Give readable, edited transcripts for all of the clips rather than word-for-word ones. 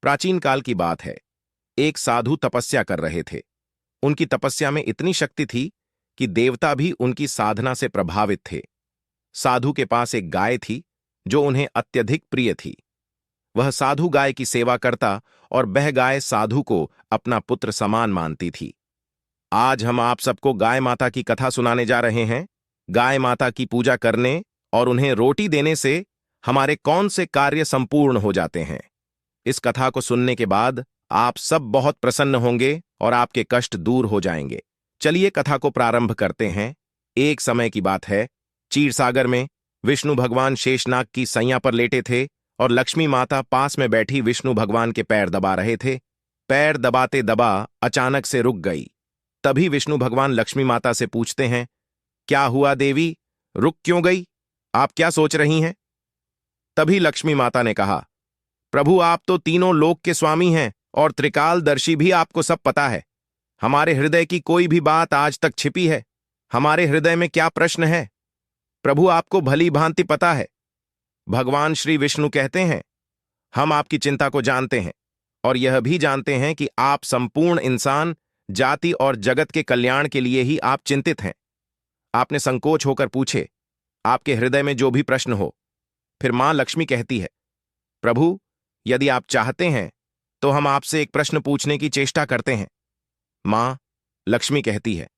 प्राचीन काल की बात है। एक साधु तपस्या कर रहे थे। उनकी तपस्या में इतनी शक्ति थी कि देवता भी उनकी साधना से प्रभावित थे। साधु के पास एक गाय थी जो उन्हें अत्यधिक प्रिय थी। वह साधु गाय की सेवा करता और वह गाय साधु को अपना पुत्र समान मानती थी। आज हम आप सबको गाय माता की कथा सुनाने जा रहे हैं। गाय माता की पूजा करने और उन्हें रोटी देने से हमारे कौन से कार्य संपूर्ण हो जाते हैं। इस कथा को सुनने के बाद आप सब बहुत प्रसन्न होंगे और आपके कष्ट दूर हो जाएंगे। चलिए कथा को प्रारंभ करते हैं। एक समय की बात है, क्षीरसागर में विष्णु भगवान शेषनाग की सैया पर लेटे थे और लक्ष्मी माता पास में बैठी विष्णु भगवान के पैर दबा रहे थे। पैर दबाते दबा अचानक से रुक गई। तभी विष्णु भगवान लक्ष्मी माता से पूछते हैं, क्या हुआ देवी, रुक क्यों गई? आप क्या सोच रही हैं? तभी लक्ष्मी माता ने कहा, प्रभु आप तो तीनों लोक के स्वामी हैं और त्रिकालदर्शी भी, आपको सब पता है। हमारे हृदय की कोई भी बात आज तक छिपी है? हमारे हृदय में क्या प्रश्न है? प्रभु आपको भली भांति पता है। भगवान श्री विष्णु कहते हैं, हम आपकी चिंता को जानते हैं और यह भी जानते हैं कि आप संपूर्ण इंसान जाति और जगत के कल्याण के लिए ही आप चिंतित हैं। आपने संकोच होकर पूछे, आपके हृदय में जो भी प्रश्न हो। फिर मां लक्ष्मी कहती है, प्रभु यदि आप चाहते हैं तो हम आपसे एक प्रश्न पूछने की चेष्टा करते हैं। मां लक्ष्मी कहती है,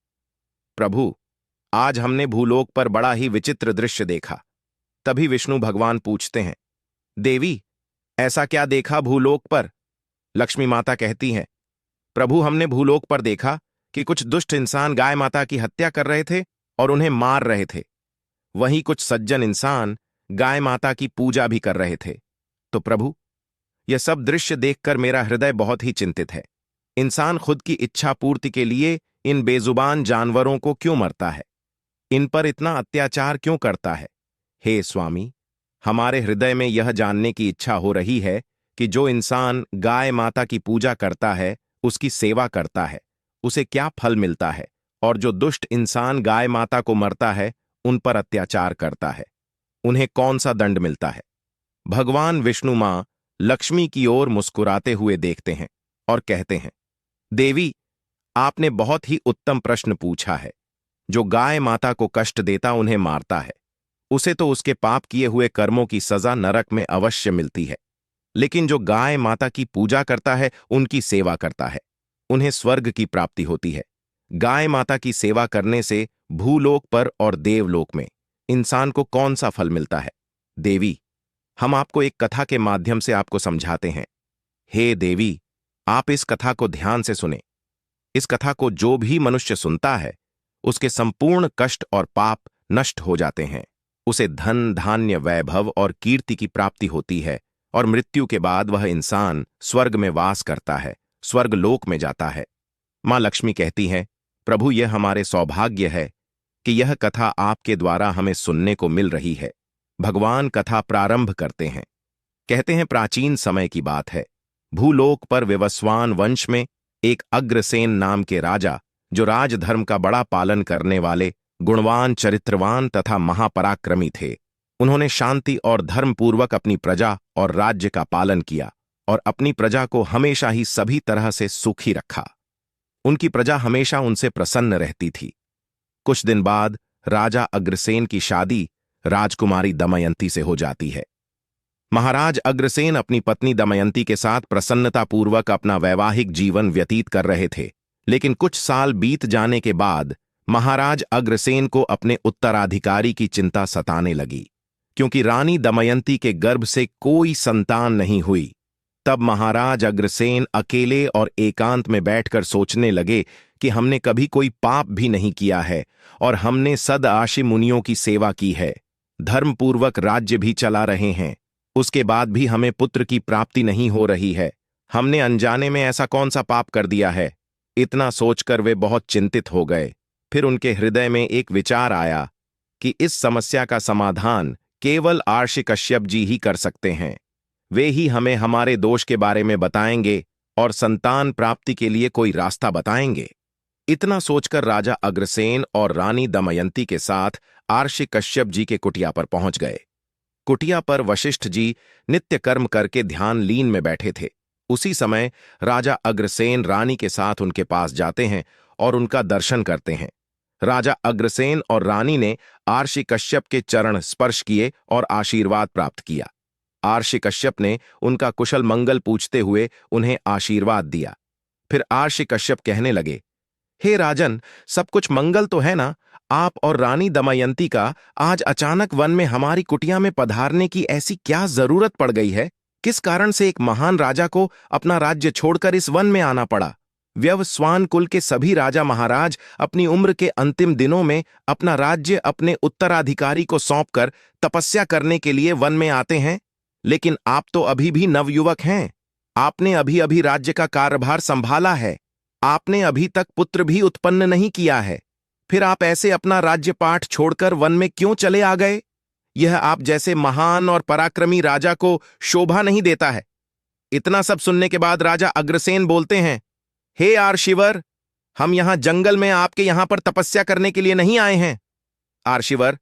प्रभु आज हमने भूलोक पर बड़ा ही विचित्र दृश्य देखा। तभी विष्णु भगवान पूछते हैं, देवी ऐसा क्या देखा भूलोक पर? लक्ष्मी माता कहती हैं, प्रभु हमने भूलोक पर देखा कि कुछ दुष्ट इंसान गाय माता की हत्या कर रहे थे और उन्हें मार रहे थे। वहीं कुछ सज्जन इंसान गाय माता की पूजा भी कर रहे थे। तो प्रभु यह सब दृश्य देखकर मेरा हृदय बहुत ही चिंतित है। इंसान खुद की इच्छा पूर्ति के लिए इन बेजुबान जानवरों को क्यों मरता है? इन पर इतना अत्याचार क्यों करता है? हे स्वामी, हमारे हृदय में यह जानने की इच्छा हो रही है कि जो इंसान गाय माता की पूजा करता है, उसकी सेवा करता है, उसे क्या फल मिलता है, और जो दुष्ट इंसान गाय माता को मरता है, उन पर अत्याचार करता है, उन्हें कौन सा दंड मिलता है? भगवान विष्णु मां लक्ष्मी की ओर मुस्कुराते हुए देखते हैं और कहते हैं, देवी आपने बहुत ही उत्तम प्रश्न पूछा है। जो गाय माता को कष्ट देता, उन्हें मारता है, उसे तो उसके पाप किए हुए कर्मों की सजा नरक में अवश्य मिलती है। लेकिन जो गाय माता की पूजा करता है, उनकी सेवा करता है, उन्हें स्वर्ग की प्राप्ति होती है। गाय माता की सेवा करने से भूलोक पर और देवलोक में इंसान को कौन सा फल मिलता है? देवी हम आपको एक कथा के माध्यम से आपको समझाते हैं। हे देवी, आप इस कथा को ध्यान से सुने। इस कथा को जो भी मनुष्य सुनता है, उसके संपूर्ण कष्ट और पाप नष्ट हो जाते हैं। उसे धन धान्य वैभव और कीर्ति की प्राप्ति होती है और मृत्यु के बाद वह इंसान स्वर्ग में वास करता है, स्वर्ग लोक में जाता है। मां लक्ष्मी कहती हैं, प्रभु यह हमारे सौभाग्य है कि यह कथा आपके द्वारा हमें सुनने को मिल रही है। भगवान कथा प्रारंभ करते हैं। कहते हैं, प्राचीन समय की बात है। भूलोक पर विवस्वान वंश में एक अग्रसेन नाम के राजा, जो राजधर्म का बड़ा पालन करने वाले गुणवान, चरित्रवान तथा महापराक्रमी थे। उन्होंने शांति और धर्मपूर्वक अपनी प्रजा और राज्य का पालन किया और अपनी प्रजा को हमेशा ही सभी तरह से सुखी रखा। उनकी प्रजा हमेशा उनसे प्रसन्न रहती थी। कुछ दिन बाद राजा अग्रसेन की शादी राजकुमारी दमयंती से हो जाती है। महाराज अग्रसेन अपनी पत्नी दमयंती के साथ प्रसन्नतापूर्वक अपना वैवाहिक जीवन व्यतीत कर रहे थे। लेकिन कुछ साल बीत जाने के बाद महाराज अग्रसेन को अपने उत्तराधिकारी की चिंता सताने लगी, क्योंकि रानी दमयंती के गर्भ से कोई संतान नहीं हुई। तब महाराज अग्रसेन अकेले और एकांत में बैठकर सोचने लगे कि हमने कभी कोई पाप भी नहीं किया है और हमने सदाशि मुनियों की सेवा की है, धर्मपूर्वक राज्य भी चला रहे हैं, उसके बाद भी हमें पुत्र की प्राप्ति नहीं हो रही है। हमने अनजाने में ऐसा कौन सा पाप कर दिया है? इतना सोचकर वे बहुत चिंतित हो गए। फिर उनके हृदय में एक विचार आया कि इस समस्या का समाधान केवल आर्षि कश्यप जी ही कर सकते हैं। वे ही हमें हमारे दोष के बारे में बताएंगे और संतान प्राप्ति के लिए कोई रास्ता बताएंगे। इतना सोचकर राजा अग्रसेन और रानी दमयंती के साथ आर्षि कश्यप जी के कुटिया पर पहुंच गए। कुटिया पर वशिष्ठ जी नित्य कर्म करके ध्यान लीन में बैठे थे उसी समय राजा अग्रसेन रानी के साथ उनके पास जाते हैं और उनका दर्शन करते हैं। राजा अग्रसेन और रानी ने आर्षि कश्यप के चरण स्पर्श किए और आशीर्वाद प्राप्त किया। आर्षि कश्यप ने उनका कुशल मंगल पूछते हुए उन्हें आशीर्वाद दिया। फिर आर्षि कश्यप कहने लगे, हे राजन, सब कुछ मंगल तो है ना? आप और रानी दमयंती का आज अचानक वन में हमारी कुटिया में पधारने की ऐसी क्या जरूरत पड़ गई है? किस कारण से एक महान राजा को अपना राज्य छोड़कर इस वन में आना पड़ा? व्यवस्वान कुल के सभी राजा महाराज अपनी उम्र के अंतिम दिनों में अपना राज्य अपने उत्तराधिकारी को सौंपकर तपस्या करने के लिए वन में आते हैं, लेकिन आप तो अभी भी नवयुवक हैं। आपने अभी अभी राज्य का कार्यभार संभाला है। आपने अभी तक पुत्र भी उत्पन्न नहीं किया है। फिर आप ऐसे अपना राज्यपाठ छोड़कर वन में क्यों चले आ गए? यह आप जैसे महान और पराक्रमी राजा को शोभा नहीं देता है। इतना सब सुनने के बाद राजा अग्रसेन बोलते हैं, हे आर्षिवर, हम यहां जंगल में आपके यहां पर तपस्या करने के लिए नहीं आए हैं। आर्षिवर,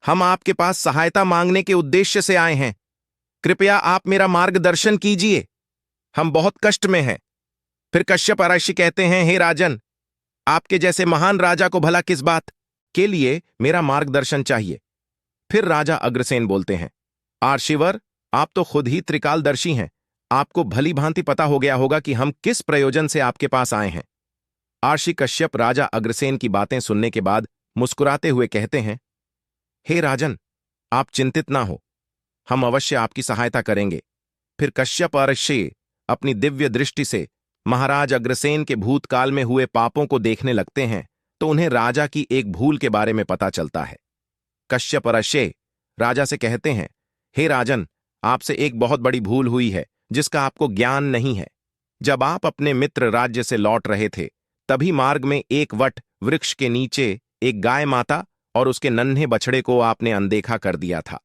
हम आपके पास सहायता मांगने के उद्देश्य से आए हैं। कृपया आप मेरा मार्गदर्शन कीजिए, हम बहुत कष्ट में हैं। फिर कश्यप ऋषि कहते हैं, हे राजन, आपके जैसे महान राजा को भला किस बात के लिए मेरा मार्गदर्शन चाहिए? फिर राजा अग्रसेन बोलते हैं, आर्षिवर, आप तो खुद ही त्रिकालदर्शी हैं। आपको भली भांति पता हो गया होगा कि हम किस प्रयोजन से आपके पास आए हैं। आर्षि कश्यप राजा अग्रसेन की बातें सुनने के बाद मुस्कुराते हुए कहते हैं, हे राजन, आप चिंतित ना हो, हम अवश्य आपकी सहायता करेंगे। फिर कश्यप ऋषि अपनी दिव्य दृष्टि से महाराज अग्रसेन के भूतकाल में हुए पापों को देखने लगते हैं तो उन्हें राजा की एक भूल के बारे में पता चलता है। कश्यप ऋषि राजा से कहते हैं, हे राजन, आपसे एक बहुत बड़ी भूल हुई है जिसका आपको ज्ञान नहीं है। जब आप अपने मित्र राज्य से लौट रहे थे, तभी मार्ग में एक वट वृक्ष के नीचे एक गाय माता और उसके नन्हे बछड़े को आपने अनदेखा कर दिया था।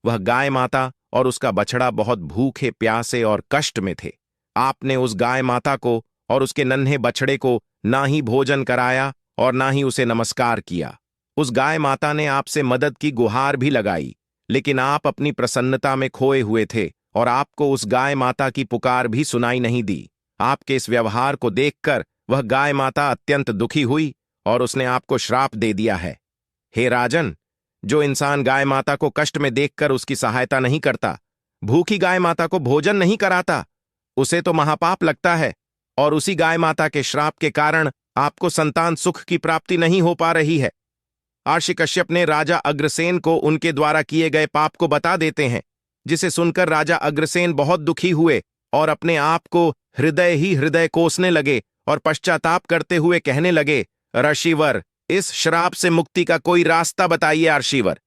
वह गाय माता और उसका बछड़ा बहुत भूखे, प्यासे और कष्ट में थे। आपने उस गाय माता को और उसके नन्हे बछड़े को ना ही भोजन कराया और ना ही उसे नमस्कार किया। उस गाय माता ने आपसे मदद की गुहार भी लगाई, लेकिन आप अपनी प्रसन्नता में खोए हुए थे और आपको उस गाय माता की पुकार भी सुनाई नहीं दी। आपके इस व्यवहार को देखकर वह गाय माता अत्यंत दुखी हुई और उसने आपको श्राप दे दिया है। हे राजन, जो इंसान गाय माता को कष्ट में देखकर उसकी सहायता नहीं करता, भूखी गाय माता को भोजन नहीं कराता, उसे तो महापाप लगता है और उसी गाय माता के श्राप के कारण आपको संतान सुख की प्राप्ति नहीं हो पा रही है। आर्षि कश्यप ने राजा अग्रसेन को उनके द्वारा किए गए पाप को बता देते हैं, जिसे सुनकर राजा अग्रसेन बहुत दुखी हुए और अपने आप को हृदय ही हृदय कोसने लगे और पश्चाताप करते हुए कहने लगे, ऋषिवर, इस श्राप से मुक्ति का कोई रास्ता बताइए। आर्षिवर,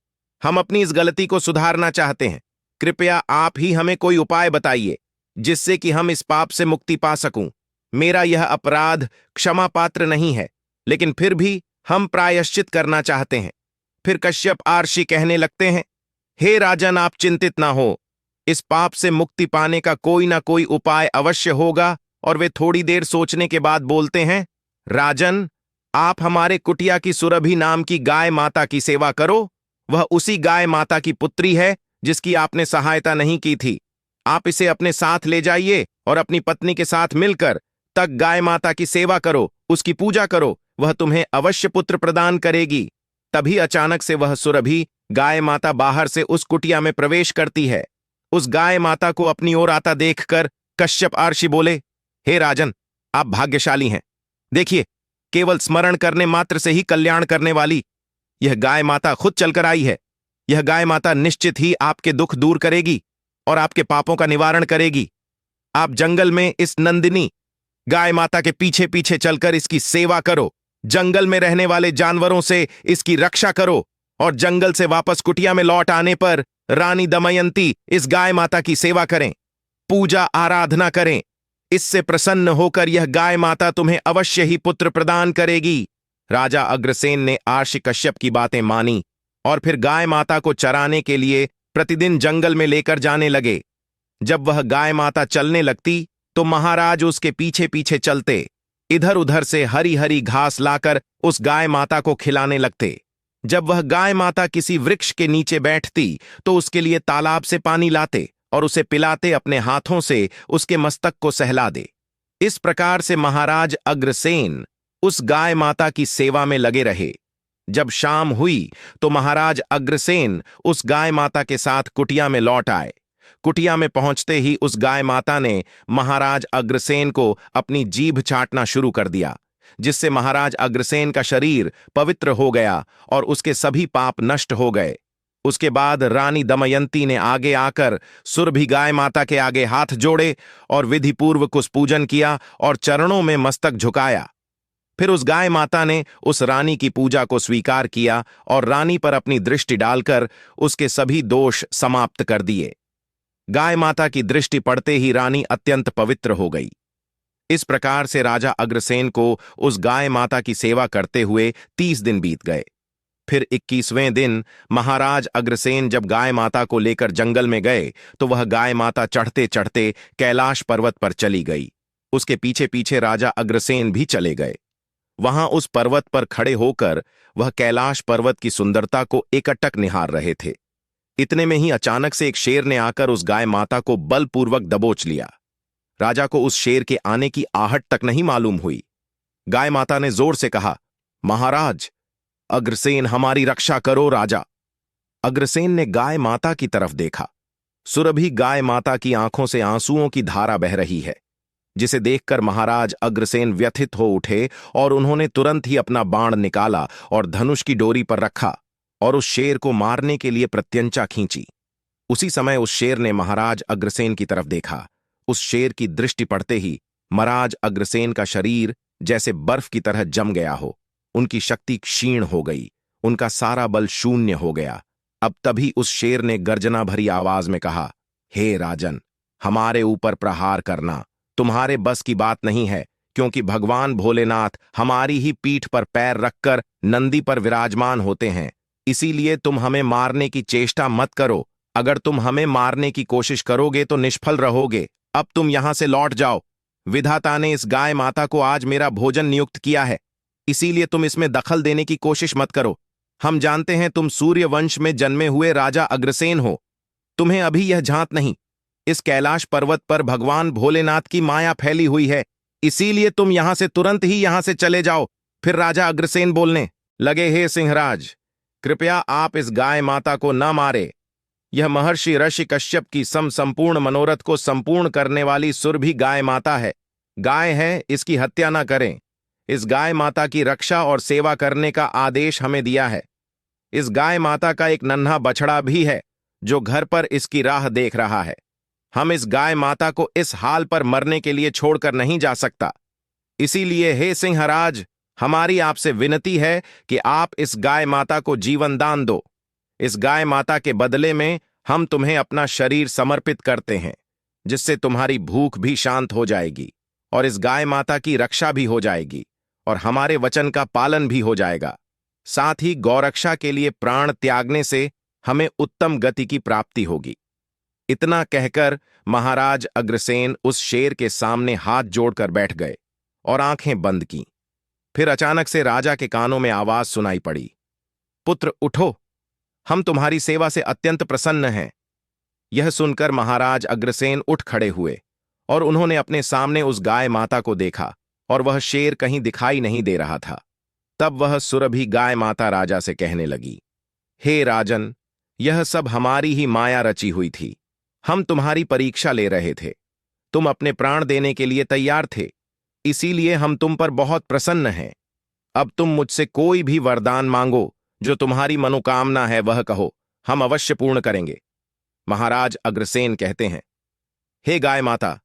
हम अपनी इस गलती को सुधारना चाहते हैं। कृपया आप ही हमें कोई उपाय बताइए जिससे कि हम इस पाप से मुक्ति पा सकूं। मेरा यह अपराध क्षमा पात्र नहीं है, लेकिन फिर भी हम प्रायश्चित करना चाहते हैं। फिर कश्यप आर्षि कहने लगते हैं, हे राजन, आप चिंतित ना हो, इस पाप से मुक्ति पाने का कोई ना कोई उपाय अवश्य होगा। और वे थोड़ी देर सोचने के बाद बोलते हैं, राजन, आप हमारे कुटिया की सुरभि नाम की गाय माता की सेवा करो। वह उसी गाय माता की पुत्री है जिसकी आपने सहायता नहीं की थी। आप इसे अपने साथ ले जाइए और अपनी पत्नी के साथ मिलकर तक गाय माता की सेवा करो, उसकी पूजा करो, वह तुम्हें अवश्य पुत्र प्रदान करेगी। तभी अचानक से वह सुरभि गाय माता बाहर से उस कुटिया में प्रवेश करती है। उस गाय माता को अपनी ओर आता देखकर कश्यप आर्षि बोले, हे राजन, आप भाग्यशाली हैं। देखिए, केवल स्मरण करने मात्र से ही कल्याण करने वाली यह गाय माता खुद चलकर आई है। यह गाय माता निश्चित ही आपके दुख दूर करेगी और आपके पापों का निवारण करेगी। आप जंगल में इस नंदिनी गाय माता के पीछे पीछे चलकर इसकी सेवा करो, जंगल में रहने वाले जानवरों से इसकी रक्षा करो और जंगल से वापस कुटिया में लौट आने पर रानी दमयंती इस गाय माता की सेवा करें, पूजा आराधना करें। इससे प्रसन्न होकर यह गाय माता तुम्हें अवश्य ही पुत्र प्रदान करेगी। राजा अग्रसेन ने आर्षि कश्यप की बातें मानी और फिर गाय माता को चराने के लिए प्रतिदिन जंगल में लेकर जाने लगे। जब वह गाय माता चलने लगती तो महाराज उसके पीछे पीछे चलते, इधर उधर से हरी हरी घास लाकर उस गाय माता को खिलाने लगते। जब वह गाय माता किसी वृक्ष के नीचे बैठती तो उसके लिए तालाब से पानी लाते और उसे पिलाते अपने हाथों से उसके मस्तक को सहला दे। इस प्रकार से महाराज अग्रसेन उस गाय माता की सेवा में लगे रहे। जब शाम हुई तो महाराज अग्रसेन उस गाय माता के साथ कुटिया में लौट आए। कुटिया में पहुंचते ही उस गाय माता ने महाराज अग्रसेन को अपनी जीभ चाटना शुरू कर दिया, जिससे महाराज अग्रसेन का शरीर पवित्र हो गया और उसके सभी पाप नष्ट हो गए। उसके बाद रानी दमयंती ने आगे आकर सुरभि गाय माता के आगे हाथ जोड़े और विधिपूर्वक उस पूजन किया और चरणों में मस्तक झुकाया। फिर उस गाय माता ने उस रानी की पूजा को स्वीकार किया और रानी पर अपनी दृष्टि डालकर उसके सभी दोष समाप्त कर दिए। गाय माता की दृष्टि पड़ते ही रानी अत्यंत पवित्र हो गई। इस प्रकार से राजा अग्रसेन को उस गाय माता की सेवा करते हुए 30 दिन बीत गए। फिर 21वें दिन महाराज अग्रसेन जब गाय माता को लेकर जंगल में गए तो वह गाय माता चढ़ते चढ़ते कैलाश पर्वत पर चली गई। उसके पीछे पीछे राजा अग्रसेन भी चले गए। वहां उस पर्वत पर खड़े होकर वह कैलाश पर्वत की सुंदरता को एकटक निहार रहे थे। इतने में ही अचानक से एक शेर ने आकर उस गाय माता को बलपूर्वक दबोच लिया। राजा को उस शेर के आने की आहट तक नहीं मालूम हुई। गाय माता ने जोर से कहा, महाराज अग्रसेन, हमारी रक्षा करो राजा। अग्रसेन ने गाय माता की तरफ देखा। सुरभि गाय माता की आंखों से आंसुओं की धारा बह रही है, जिसे देखकर महाराज अग्रसेन व्यथित हो उठे और उन्होंने तुरंत ही अपना बाण निकाला और धनुष की डोरी पर रखा और उस शेर को मारने के लिए प्रत्यंचा खींची। उसी समय उस शेर ने महाराज अग्रसेन की तरफ देखा। उस शेर की दृष्टि पड़ते ही महाराज अग्रसेन का शरीर जैसे बर्फ की तरह जम गया हो। उनकी शक्ति क्षीण हो गई, उनका सारा बल शून्य हो गया। अब तभी उस शेर ने गर्जना भरी आवाज में कहा, हे राजन, हमारे ऊपर प्रहार करना तुम्हारे बस की बात नहीं है, क्योंकि भगवान भोलेनाथ हमारी ही पीठ पर पैर रखकर नंदी पर विराजमान होते हैं। इसीलिए तुम हमें मारने की चेष्टा मत करो। अगर तुम हमें मारने की कोशिश करोगे तो निष्फल रहोगे। अब तुम यहां से लौट जाओ। विधाता ने इस गाय माता को आज मेरा भोजन नियुक्त किया है, इसीलिए तुम इसमें दखल देने की कोशिश मत करो। हम जानते हैं तुम सूर्य वंश में जन्मे हुए राजा अग्रसेन हो। तुम्हें अभी यह झांत नहीं। इस कैलाश पर्वत पर भगवान भोलेनाथ की माया फैली हुई है, इसीलिए तुम यहां से तुरंत ही यहां से चले जाओ। फिर राजा अग्रसेन बोलने लगे, हे सिंहराज, कृपया आप इस गाय माता को न मारे। यह महर्षि ऋषि कश्यप की संपूर्ण मनोरथ को संपूर्ण करने वाली सुरभि गाय माता है। गाय है, इसकी हत्या न करें। इस गाय माता की रक्षा और सेवा करने का आदेश हमें दिया है। इस गाय माता का एक नन्हा बछड़ा भी है जो घर पर इसकी राह देख रहा है। हम इस गाय माता को इस हाल पर मरने के लिए छोड़कर नहीं जा सकता। इसीलिए हे सिंहराज, हमारी आपसे विनती है कि आप इस गाय माता को जीवन दान दो। इस गाय माता के बदले में हम तुम्हें अपना शरीर समर्पित करते हैं, जिससे तुम्हारी भूख भी शांत हो जाएगी और इस गाय माता की रक्षा भी हो जाएगी और हमारे वचन का पालन भी हो जाएगा। साथ ही गौरक्षा के लिए प्राण त्यागने से हमें उत्तम गति की प्राप्ति होगी। इतना कहकर महाराज अग्रसेन उस शेर के सामने हाथ जोड़कर बैठ गए और आंखें बंद की। फिर अचानक से राजा के कानों में आवाज सुनाई पड़ी, पुत्र उठो, हम तुम्हारी सेवा से अत्यंत प्रसन्न हैं। यह सुनकर महाराज अग्रसेन उठ खड़े हुए और उन्होंने अपने सामने उस गाय माता को देखा और वह शेर कहीं दिखाई नहीं दे रहा था। तब वह सुरभि गाय माता राजा से कहने लगी, हे राजन, यह सब हमारी ही माया रची हुई थी। हम तुम्हारी परीक्षा ले रहे थे। तुम अपने प्राण देने के लिए तैयार थे, इसीलिए हम तुम पर बहुत प्रसन्न हैं। अब तुम मुझसे कोई भी वरदान मांगो, जो तुम्हारी मनोकामना है वह कहो, हम अवश्य पूर्ण करेंगे। महाराज अग्रसेन कहते हैं, हे गाय माता,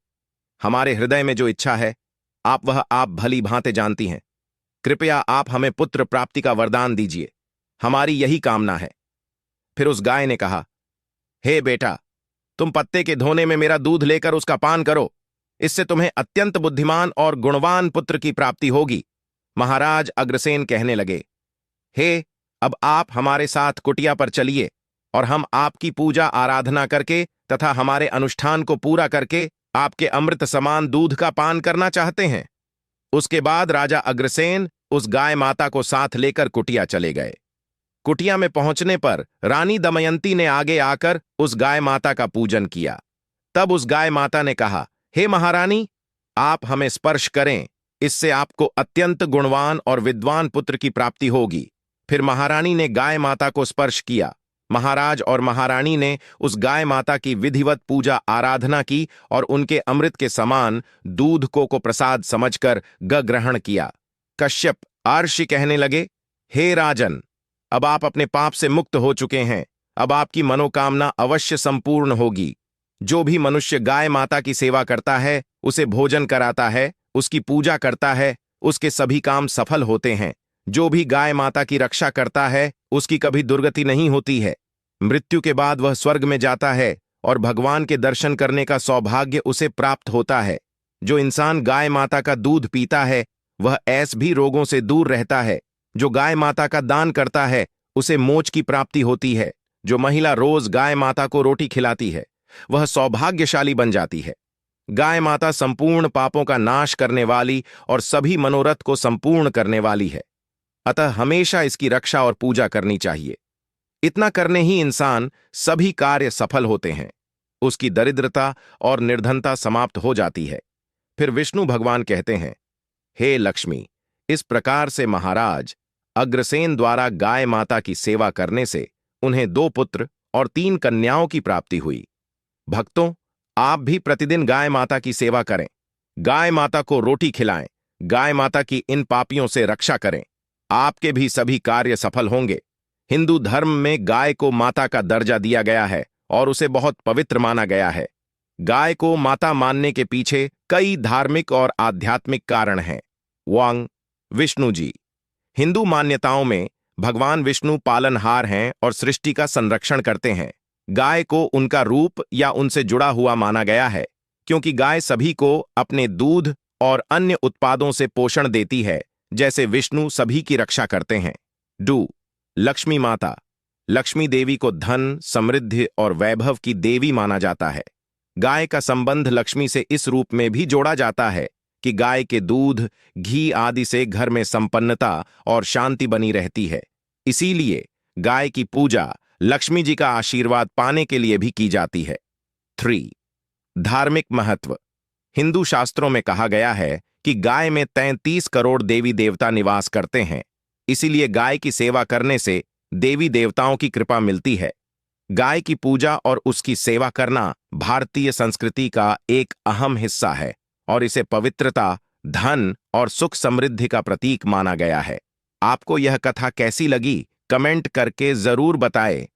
हमारे हृदय में जो इच्छा है आप भली भांति जानती हैं। कृपया आप हमें पुत्र प्राप्ति का वरदान दीजिए, हमारी यही कामना है। फिर उस गाय ने कहा, हे बेटा, तुम पत्ते के धोने में मेरा दूध लेकर उसका पान करो, इससे तुम्हें अत्यंत बुद्धिमान और गुणवान पुत्र की प्राप्ति होगी। महाराज अग्रसेन कहने लगे, हे, अब आप हमारे साथ कुटिया पर चलिए और हम आपकी पूजा आराधना करके तथा हमारे अनुष्ठान को पूरा करके आपके अमृत समान दूध का पान करना चाहते हैं। उसके बाद राजा अग्रसेन उस गाय माता को साथ लेकर कुटिया चले गए। कुटिया में पहुंचने पर रानी दमयंती ने आगे आकर उस गाय माता का पूजन किया। तब उस गाय माता ने कहा, हे महारानी, आप हमें स्पर्श करें, इससे आपको अत्यंत गुणवान और विद्वान पुत्र की प्राप्ति होगी। फिर महारानी ने गाय माता को स्पर्श किया। महाराज और महारानी ने उस गाय माता की विधिवत पूजा आराधना की और उनके अमृत के समान दूध को प्रसाद समझकर ग्रहण किया। कश्यप आर्षि कहने लगे, हे राजन, अब आप अपने पाप से मुक्त हो चुके हैं। अब आपकी मनोकामना अवश्य संपूर्ण होगी। जो भी मनुष्य गाय माता की सेवा करता है, उसे भोजन कराता है, उसकी पूजा करता है, उसके सभी काम सफल होते हैं। जो भी गाय माता की रक्षा करता है, उसकी कभी दुर्गति नहीं होती है। मृत्यु के बाद वह स्वर्ग में जाता है और भगवान के दर्शन करने का सौभाग्य उसे प्राप्त होता है। जो इंसान गाय माता का दूध पीता है, वह ऐस भी रोगों से दूर रहता है। जो गाय माता का दान करता है, उसे मोक्ष की प्राप्ति होती है। जो महिला रोज गाय माता को रोटी खिलाती है, वह सौभाग्यशाली बन जाती है। गाय माता संपूर्ण पापों का नाश करने वाली और सभी मनोरथ को संपूर्ण करने वाली है। अतः हमेशा इसकी रक्षा और पूजा करनी चाहिए। इतना करने ही इंसान सभी कार्य सफल होते हैं। उसकी दरिद्रता और निर्धनता समाप्त हो जाती है। फिर विष्णु भगवान कहते हैं, हे लक्ष्मी, इस प्रकार से महाराज अग्रसेन द्वारा गाय माता की सेवा करने से उन्हें 2 पुत्र और 3 कन्याओं की प्राप्ति हुई। भक्तों, आप भी प्रतिदिन गाय माता की सेवा करें, गाय माता को रोटी खिलाएं, गाय माता की इन पापियों से रक्षा करें। आपके भी सभी कार्य सफल होंगे। हिंदू धर्म में गाय को माता का दर्जा दिया गया है और उसे बहुत पवित्र माना गया है। गाय को माता मानने के पीछे कई धार्मिक और आध्यात्मिक कारण हैं। वांग विष्णु जी। हिंदू मान्यताओं में भगवान विष्णु पालनहार हैं और सृष्टि का संरक्षण करते हैं। गाय को उनका रूप या उनसे जुड़ा हुआ माना गया है, क्योंकि गाय सभी को अपने दूध और अन्य उत्पादों से पोषण देती है, जैसे विष्णु सभी की रक्षा करते हैं। डू लक्ष्मी माता। लक्ष्मी देवी को धन, समृद्धि और वैभव की देवी माना जाता है। गाय का संबंध लक्ष्मी से इस रूप में भी जोड़ा जाता है कि गाय के दूध, घी आदि से घर में संपन्नता और शांति बनी रहती है। इसीलिए गाय की पूजा लक्ष्मी जी का आशीर्वाद पाने के लिए भी की जाती है। 3. धार्मिक महत्व। हिंदू शास्त्रों में कहा गया है कि गाय में 33 करोड़ देवी देवता निवास करते हैं। इसीलिए गाय की सेवा करने से देवी देवताओं की कृपा मिलती है। गाय की पूजा और उसकी सेवा करना भारतीय संस्कृति का एक अहम हिस्सा है और इसे पवित्रता, धन और सुख समृद्धि का प्रतीक माना गया है। आपको यह कथा कैसी लगी, कमेंट करके जरूर बताएं।